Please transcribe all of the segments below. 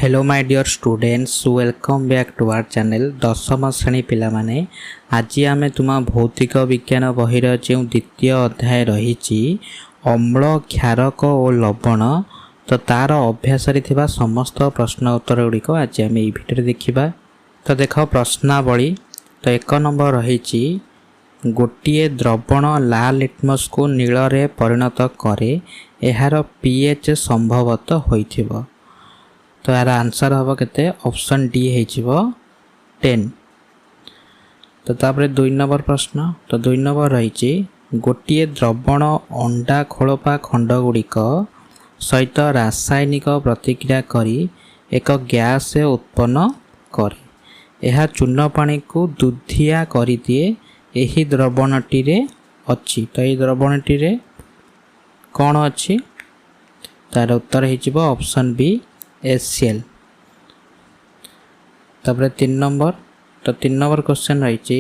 Hello my dear students, welcome back to our channel दशम श्रेणी पिला माने। आज आम तुम भौतिक विज्ञान बहिर जो द्वितीय अध्याय रही अम्ल क्षारक और लवण तो तार अभ्यास थिबा समस्त प्रश्न उत्तर गुड़िक आज आम ये भिडियो देखा। तो देख प्रश्नावली। तो एक नंबर रही गोटे द्रवण लाल लिटमस को नील रे परिणत करे, यार पीएच संभवतः होइथिबो। तो यार आंसर हम के ऑप्शन डी हो 10। तो तापर 2 नंबर प्रश्न। तो 2 नंबर रही गोटे द्रवण अंडा खोलपा खंड गुड़िक सहित रासायनिक प्रतिक्रिया करी एक गैस उत्पन्न करे, यह चूर्ण पानी को दुधिया कर दिए। यही द्रवणटी अच्छी। तो ये द्रवणटी कौन अच्छी? तार उत्तर हो ऑप्शन बी HCl। तापर 3 नंबर। तो 3 नंबर क्वेश्चन रही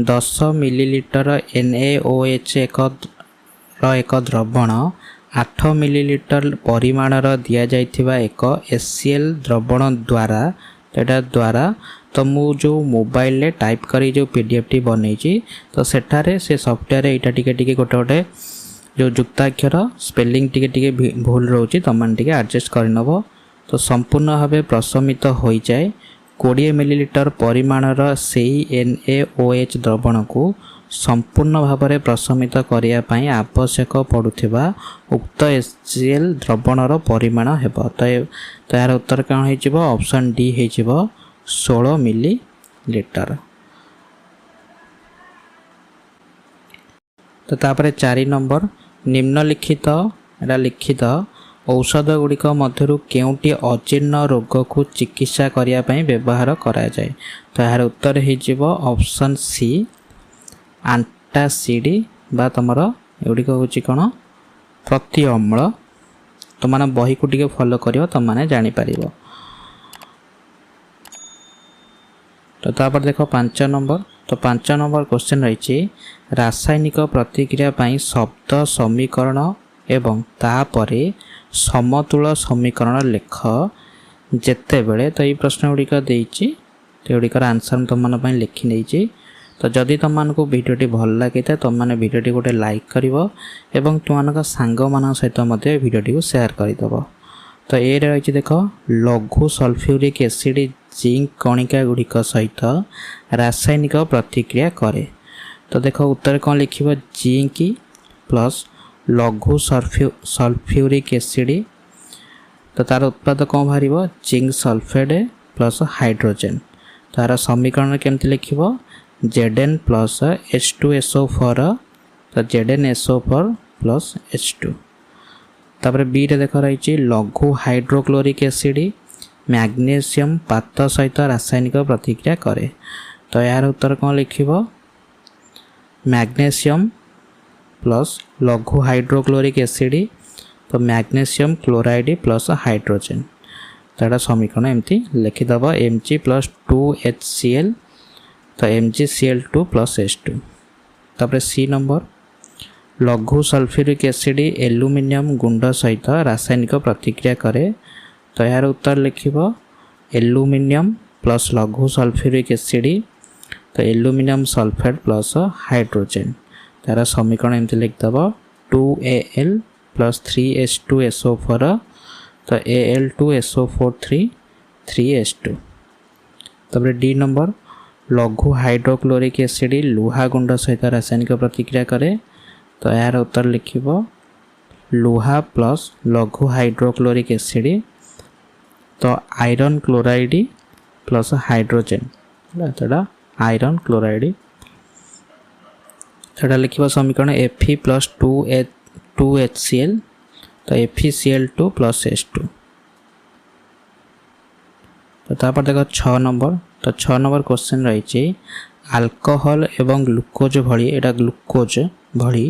10 मिलीलीटर NaOH एक द्रवण 8 मिलीलीटर परिमाण दि जाइथिबा एक HCl द्रवण द्वारा तो मु जो मोबाइल ले टाइप करी जो PDF टी बनई तो सेठारे से सॉफ्टवेयर एटा टिके गोटे जो युक्ताक्षर स्पेलिंग टिके भूल रोची तमन टिके एडजस्ट करनबो। तो संपूर्ण भाव प्रशमित हो जाए 20 मिलीलीटर परिमाणर से NaOH द्रवण को संपूर्ण भाव में प्रशमित करने आवश्यक पड़ुथिबा उक्त HCl द्रवणर परिमाण हेबो। तो यार उत्तर कौन हो? ऑप्शन डी हो 16 मिलीलीटर। तो तापर 4 नंबर निम्नलिखित लिखित औषध गुड़िक मध्यरु केउटी अजीर्ण रोग को चिकित्सा करने व्यवहार करा जाए। तो यार उत्तर हो ऑप्शन सी एंटासिड बा तुमर एगुड़िक हूँ कौन प्रति अम्ल। तो मैंने बही को टिके फॉलो करियो तो मैंने जानी पारिबो। तो तापर देखो 5 नंबर। तो 5 नंबर क्वेश्चन रही रासायनिक प्रतिक्रिया पाई शब्द समीकरण एवं तापरे समतुल समीकरण लेख जेते बेले। तो ये प्रश्न गुड़िक देती तो गुड़िकर आंसर तुम मन लिखी नहीं। तो जदि तुम को वीडियोटी भल लगी था तुम मैंने वीडियोटी गोटे लाइक करिवो एवं तुम सांग मान सहित वीडियोटी को शेयर करदेव। तो ये रही देख लघु सल्फ्यूरिक एसिड जिंक कणिका गुड़िक सहित रासायनिक प्रतिक्रिया करे। तो देख उत्तर कौन लिख जिंक प्लस लघु सल्फ्यूरिक एसिड। तो तार उत्पाद कौन बाहर? Zinc sulphate plus hydrogen. तार समीकरण केमती लिख Zn प्लस H2SO4। तो ZnSO4 प्लस H2। तापर बी रे देख रही लघु हाइड्रोक्लोरिक एसिड मैग्नीशियम पात सहित रासायनिक प्रतिक्रिया करे। तो यार उत्तर कौन लिख मैग्नीशियम प्लस लघु हाइड्रोक्लोरिक एसिड। तो मैग्नीशियम क्लोराइड प्लस हाइड्रोजेन। तो यहाँ समीकरण एमती लिखिदेव Mg प्लस 2HCl। तो MgCl2 प्लस H2। तापर सी नंबर लघु सल्फ्यूरिक एसिड एल्युमिनियम गुंड सहित रासायनिक प्रतिक्रिया करे। तो यार उत्तर लिख एल्युमिनियम प्लस लघु सल्फ्यूरिक एसिड। तो एल्युमिनियम सल्फेट प्लस हाइड्रोजेन। तार समीकरण एमती लिखदेव 2Al प्लस 3H2SO4। तो Al2SO4 3H2। तब डी नंबर लघु हाइड्रोक्लोरिक एसिड लुहा गुंड सहित रासायनिक प्रतिक्रिया करे। तो यार उत्तर लिख लुहा प्लस लघु हाइड्रोक्लोरिक एसिड। तो आयरन क्लोराइड प्लस हाइड्रोजेन। तो आयरन क्लोराइड तो लिख समीकरण Fe प्लस 2HCl। तो FeCl2 प्लस H2। तो तापर देख 6 नंबर। तो 6 नंबर क्वेश्चन रही अल्कोहल एवं ग्लूकोज भली एटा ग्लूकोज भली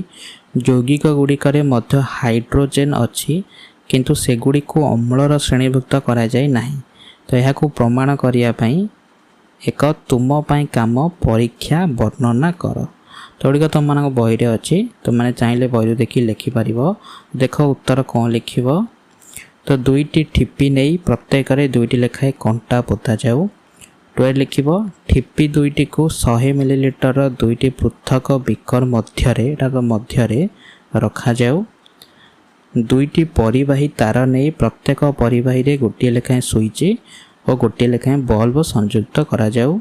यौगिक गुड़िकर मध्य हाइड्रोजेन अच्छी किंतु सेगुड़ी को अम्लर श्रेणीभुक्त करा जाए नहीं। तो यह प्रमाण करने एक तुम काम परीक्षा वर्णना कर। तो गुड़िक तुम मान बही अच्छी तुम मैंने चाहिए बही देखिए लिखिपार। देख उत्तर कौन लिख तो दुईटी ठिपी नहीं प्रत्येक दुईटी लेखाएं कंटा पोता जाऊ। 12 लिखिब ठिपी दुईटी को 100 मिलीलिटर दुईटी पृथक बिकर मध्य रखा जाऊ। दुईटी परिवाही तार नहीं प्रत्येक परिवाही रे गोटे लेखाएं स्विच और गोटे लेखाएं बल्ब संयुक्त करा जाऊ।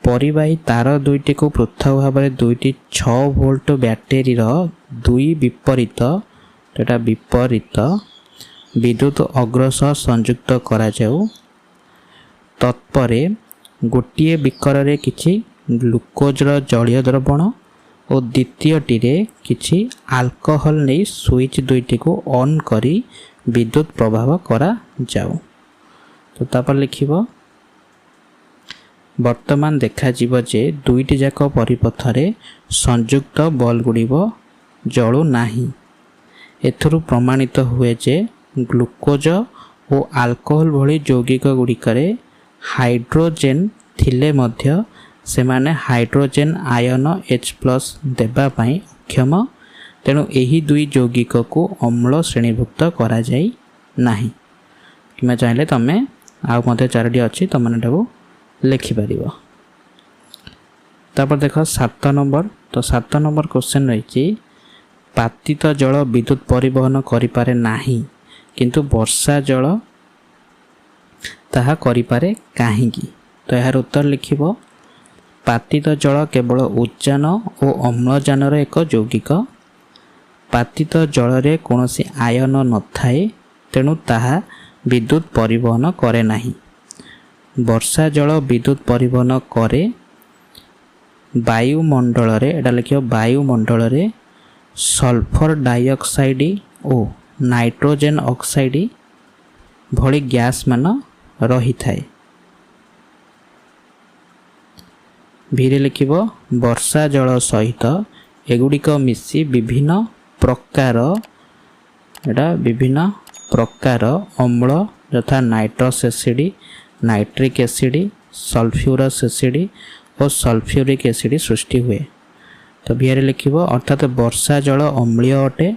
परिवाही तार दुईटी को पृथक भाव में दुईटी 6 वोल्ट बैटेरी दुई विपरीत विद्युत अग्रस संयुक्त करा जाऊ। तत्परे गोटे बिकर रे किछि ग्लुकोजर जलीय द्रवण और द्वितीयटी रे किछि अल्कोहल नहीं स्विच दुईटी को ऑन करी विद्युत प्रभाव करा जाऊ। तो तापर लिखिब वर्तमान देखा जीव जे दुईटी जाक परिपथ रे संयुक्त बल्ब गुड़िब जळू नाही। एथुरु प्रमाणित हुए जे ग्लुकोज और अल्कोहल भली यौगिक गुड़िकरे हाइड्रोजेन थिले मध्य सेमाने हाइड्रोजेन आयन H+ देबा पई अक्षम। तेणु एही दुई यौगिक को अम्ल श्रेणीभुक्त करा जाई नाही। कि चाहे तमें आउ मध्य 4टी अच्छी तुमको लिखिपर। तापर देख 7 नंबर। तो 7 नंबर क्वेश्चन रही पातित जल विद्युत परिवहन करिपारे नाही किंतु वर्षा जल ताहा करिपारे काहींकी। तो यार उत्तर लिखिब पातित जल केवल उद्जान और अम्लजान एक यौगिक। पातित जल रे कौनसी आयन न थाए तेणु ताहा विद्युत परिवहन करे नाही। वर्षा जल विद्युत परिवहन करे वायुमंडल रे। एटा लिखियो वायुमंडल रे सल्फर डाइऑक्साइड और नाइट्रोजेन ऑक्साइड भली गैस मान रही थाए। भीरे लिखिब वर्षा जल सहित एगुड़िक मिसी विभिन्न प्रकार अम्ल यथा nitrous acid nitric acid sulphurous acid और सल्फ्यूरिक एसिड सृष्टि हुए। तो भीरे लिखिब अर्थात वर्षा जल अम्लीय अटे।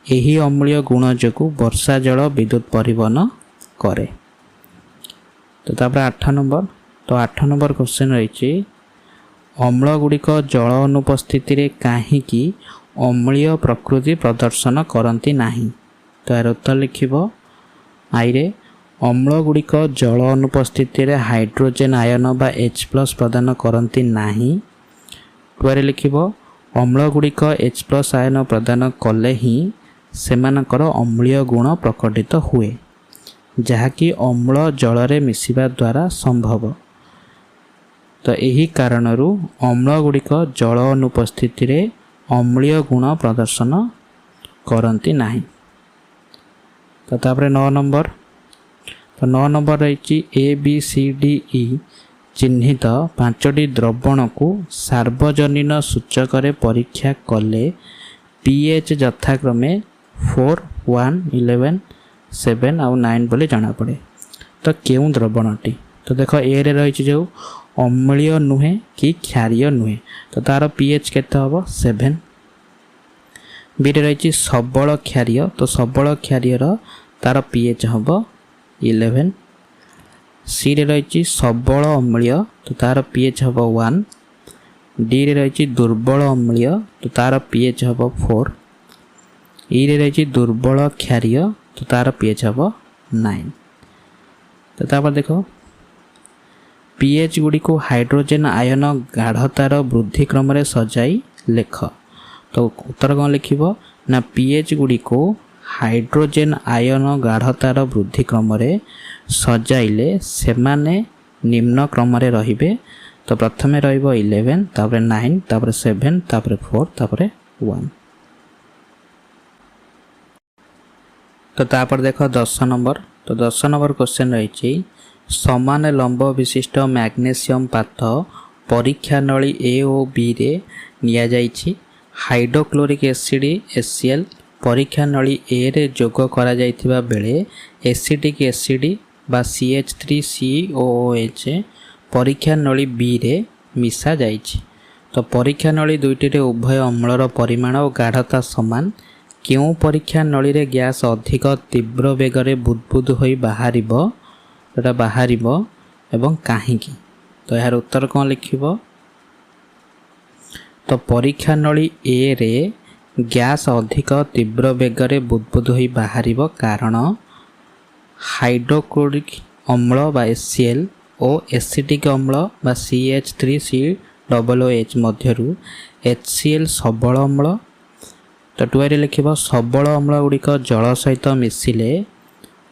यही अम्लीय गुण जो वर्षा जल विद्युत परिवहन करे। तो तापर 8 नंबर। तो 8 नंबर क्वेश्चन रही अम्ल गुड़िक जल अनुपस्थिति रे काहींकी अम्लीय प्रकृति प्रदर्शन करती नाही। तो यार उत्तर लिखिब आईरे अम्ल गुड़िक जल अनुपस्थिति रे हाइड्रोजेन आयन बा H+ प्रदान करती नाही। 2 लिखिब अम्ल गुड़िक H+ आयन प्रदान कले ही सेमानकर अम्लीय गुण प्रकटित हुए जहाँकि अम्ल जल रे मिसिबा द्वारा संभव। तो यही कारणरू अम्ल गुड़िक जल अनुपस्थिति रे अम्लीय गुण प्रदर्शन करती नाही। तो तापर 9 नंबर। तो 9 नंबर रही ABCDE चिन्हित 5टी द्रवण को सार्वजनीन सूचक परीक्षा कले pH यथाक्रमे 4, 1, 11, 7 और 9 बोली जाना पड़े। तो क्यों द्रवणटी। तो देख ए रे रही जो अम्लीय नुहे कि क्षारीय नुहे तो तार pH केते हम 7। बी रे रही सबल क्षारीय तो सबल क्षारीय तार pH हम 11। सी रे रही सबल अम्लीय तो तार pH हम 1। डी रे रही दुर्बल अम्लीय तो तार pH हम 4। ई रे रही दुर्बल क्षारीय तो तार pH हम 9। तो तापर देखो pH गुड़ी को हाइड्रोजेन आयन गाढ़तार वृद्धि क्रम रे सजाई लेख। तो उत्तर कौन लिखिब ना pH गुड़ी को हाइड्रोजेन आयन गाढ़तार वृद्धि क्रम रे सजाइले सेमाने निम्न क्रम रे रहिबे। तो प्रथमे रहिबो 11 तापर 9 तापर 7 तापर 4 तापर 1। तो तापर देखो 10 नंबर। तो 10 नंबर क्वेश्चन रही समान लंब विशिष्ट मैग्नेशियम पाथ परीक्षा नली ए और बी रे निया जाइछि। हाइड्रोक्लोरिक एसिड HCl परीक्षा नली ए रे जोग करा जाइथिबा बेले एसिटिक एसिड बा CH3COOH परीक्षा नली बी रे मिसा जाइछि। तो परीक्षा नली दुईटी रे उभय अम्लर परिमाण और गाढ़ता समान केउं परीक्षा नली रे गैस अधिक तीव्र बेगरे बुदबुद होई बाहरिबो एवं काहींकी। तो यार उत्तर कौन लिखिबो? तो परीक्षा नली ए रे गैस अधिक तीव्र बेगरे बुदबुद होई बाहरिबो कारण हाइड्रोक्लोरिक अम्ल बा HCl ओ एसिटिक अम्ल बा CH3COOH मध्यरु HCl सबल अम्ल। तो टुआरे लिखिबो सबल अम्ल गुड़िक जल सहित मिसिले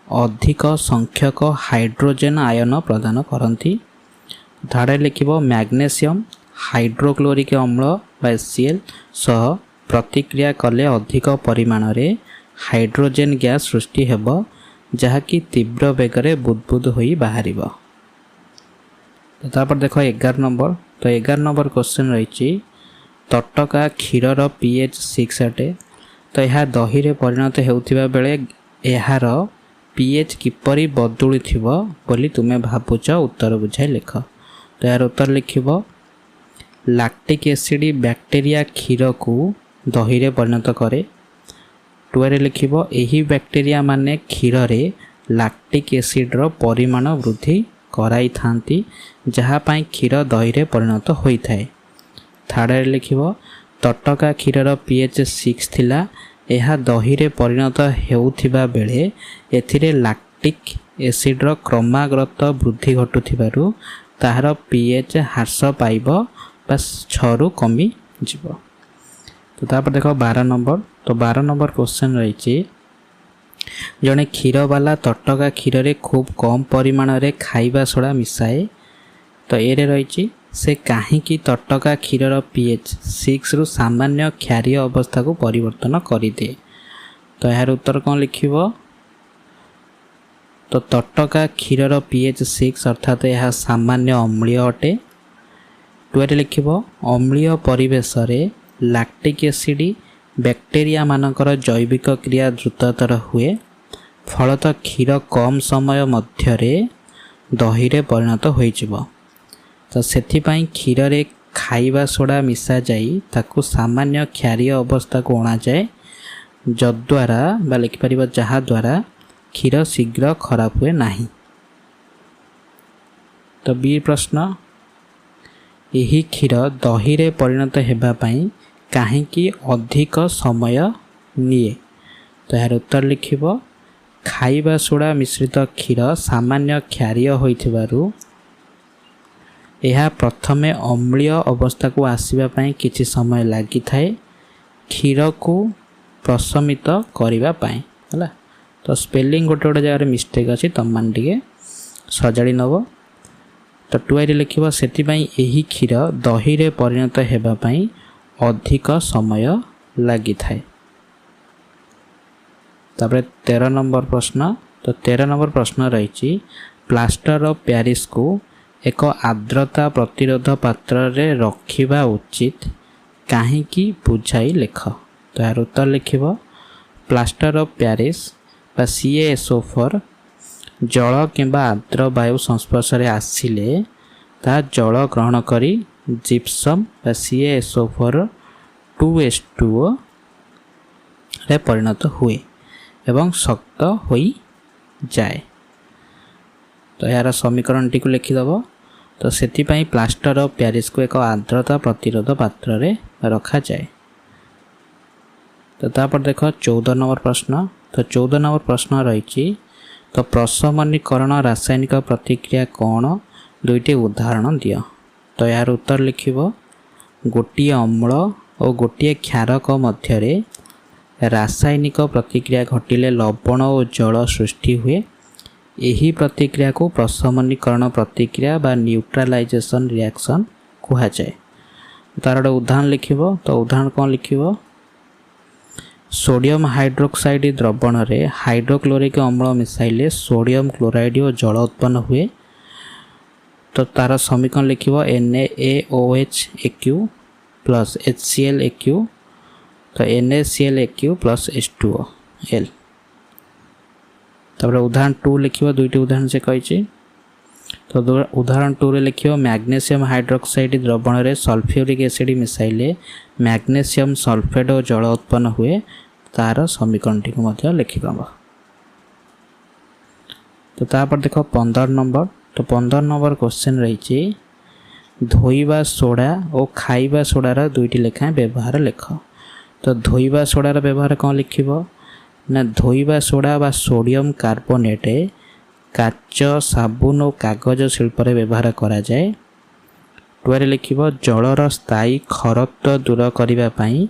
अधिक संख्यक हाइड्रोजन आयन प्रदान करती। धाड़े लिखिबो मैग्नेशियम हाइड्रोक्लोरिक अम्ल बा HCl सह प्रतिक्रिया कले अधिक परिमाण रे हाइड्रोजन गैस सृष्टि हेबो जहाँकि तीव्र बेगरे बुदबुद होई बाहरिबो। तो तापर देखो 11 नंबर। तो 11 नंबर क्वेश्चन रही तटका क्षीरर pH 6 अटे। तो यह दही रे परिणत हेउथिबा बेले एहार pH किपरि बदलुथिबो बोली तुमे भाबुछ उत्तर बुझाई लिख। तो यार उत्तर लिखिबो लैक्टिक एसिड बैक्टीरिया क्षीर को दही रे परिणत करे। टुआरे लिखिबो एही बैक्टीरिया माने क्षीर रे लैक्टिक एसिड रो परिमाण वृद्धि कराई थांती जहाँ पाई क्षीर दही रे परिणत होई थाए। थाड़े लिखिबो तटका क्षीरर pH 6 थिला एहा दही रे परिणत हेउथिबा बेले एथिरे लैक्टिक एसिड रो क्रमागत वृद्धि घटुथिबारु ताहार pH ह्रास पाइबो बा 6 रु कमी जिवो। तो तापर देखो 12 नंबर। तो 12 नंबर क्वेश्चन रही जड़े क्षीर वाला तटका क्षीर रे खूब कम परिमाण रे खाइबा सोडा मिसाए। तो ये रही से कहीं तटका क्षीरर pH 6 रु सामान्य क्षारीय अवस्था को परिवर्तन करदे। तो यार उत्तर कौन लिखिबो? तो तटका क्षीरर pH 6 अर्थात यह सामान्य अम्लीय अटे। टुआरे लिखिबो अम्लीय परिवेश रे लैक्टिक एसिड बैक्टीरिया मानकर जैविक क्रिया द्रुततर हुए फलत क्षीर कम समय मध्यरे दही रे परिणत होइजिबो। तो सेथिपाई क्षीर रे खाइबा सोडा मिसा जाई ताकू सामान्य क्षारीय अवस्था को अणा जाए जद्वारा बा लिखिपर जहा द्वारा क्षीर शीघ्र खराब हुए नहीं। तो बी प्रश्न यही क्षीर दही रे परिणत हेबा पाई काहेकि अधिक समय निए। तो यार उत्तर लिखिबो खाइबा सोडा मिश्रित क्षीर सामान्य क्षारीय होइथिबारु यह प्रथमे अम्लीय अवस्था को आसवा पाई किछि समय लगी थाए क्षीर को प्रशमित करिबा पाई हला। तो स्पेलिंग गोटे गोटे जगह मिस्टेक अच्छी तुम मान टे सजाड़ी नब। तो टुआरी लिखिबो सेतिपाई एही क्षीर दही रे परिणत हेबा पाई अधिक समय लगी थाए। तापर 13 नंबर प्रश्न। तो 13 नंबर प्रश्न रही प्लास्टर ऑफ पेरिस को एक आर्द्रता प्रतिरोध पात्र रे रखिबा उचित काहेकि बुझाई लिख। तो यार उत्तर लिखिबो प्लास्टर ऑफ पेरिस बा CaSO4 जल किंबा आर्द्र वायु संस्पर्श रे आसिले ता जल ग्रहण करी जिप्सम बा CaSO4 2H2O रे परिणत हुए एवं शक्त होई जाए। तो यार समीकरण टी को लिखिदब। तो सेतिपाई प्लास्टर ऑफ पेरिस को एक आर्द्रता प्रतिरोध पात्र रे रखा जाए। तो तापर देखो 14 नंबर प्रश्न। तो 14 नंबर प्रश्न रही तो प्रशमनीकरण रासायनिक प्रतिक्रिया कौन दुईटी उदाहरण दियो। तो यार उत्तर लिखिबो गोटे अम्ल और गोटे क्षारक मध्यरे रासायनिक प्रतिक्रिया घटिले लवण और जल सृष्टि हुए। यही प्रतिक्रिया को प्रशमनीकरण प्रतिक्रिया बा न्यूट्रलाइजेशन रिएक्शन कहा जाए। तार उदाहरण लिखिबो। तो उदाहरण कौन लिखिबो सोडियम हाइड्रोक्साइड द्रवण रे हाइड्रोक्लोरिक अम्ल मिसाइले सोडियम क्लोराइड और जल उत्पन्न हुए। तो तार समीकरण लिखिबो NaOH प्लस HClAq। तो NaClAq प्लस H2O। तापर उदाहरण 2 लिखिबो दुईटी उदाहरण से कही। तो उदाहरण 2 रे लिखिबो मैग्नेशियम हाइड्रोक्साइड द्रवण रे सल्फ्यूरिक एसिड मिसाइले मैग्नेशियम सल्फेट और जल उत्पन्न हुए तार समीकरणटी लिखिदेव। तो तापर देख 15 नंबर। तो 15 नंबर क्वेश्चन रही धोइबा सोडा और खाइबा सोडार दुईटी लेखा व्यवहार लिख। तो धोइबा सोडार व्यवहार कौन लिख ना धोइबा सोडा बा सोडियम कार्बोनेट काच साबुन और कागज शिल्प व्यवहार करा जाए। 12 लिख जलर स्थायी खरत्व दूर करने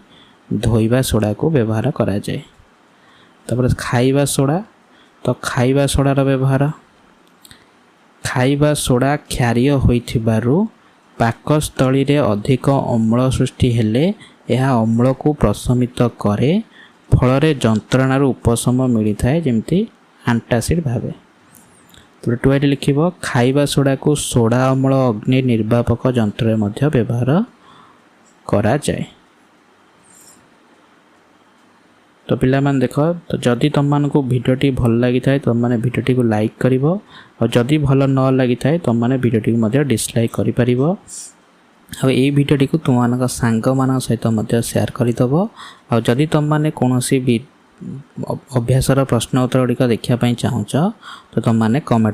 धोइबा सोडा को व्यवहार करा जाए। तापर खाइबा सोडा। तो खाइबा सोडार व्यवहार खाइबा सोडा क्षारीय होइथिबारु पाकस्थली रे अधिक अम्ल सृष्टि हेले यह अम्ल को प्रशमित करे फल जंत्रणार उपशम मिलता है जमती आंटासिड भावे। तो 12 लिख खाइबा सोडा को सोडा अम्ल अग्नि निर्वापक जंत्र मध्य व्यवहार करा जाए। तो पिला मान देख तो जदि तुम मान को भिडियोटी भल लगी था तुम मैंने भिडियोटी को लाइक करिवो और जदि भल न लगी था तुम मैंने भिडियोटी को डिसलाइक करि परिवो। और ये भिडियोटी को तुम मान सांग मान सहित शेयर करदेव। और जदि तुम मैंने कौन भी अभ्यासर प्रश्न उत्तर गुड़िक देखा चाहूच तो तुम मैंने कमेंट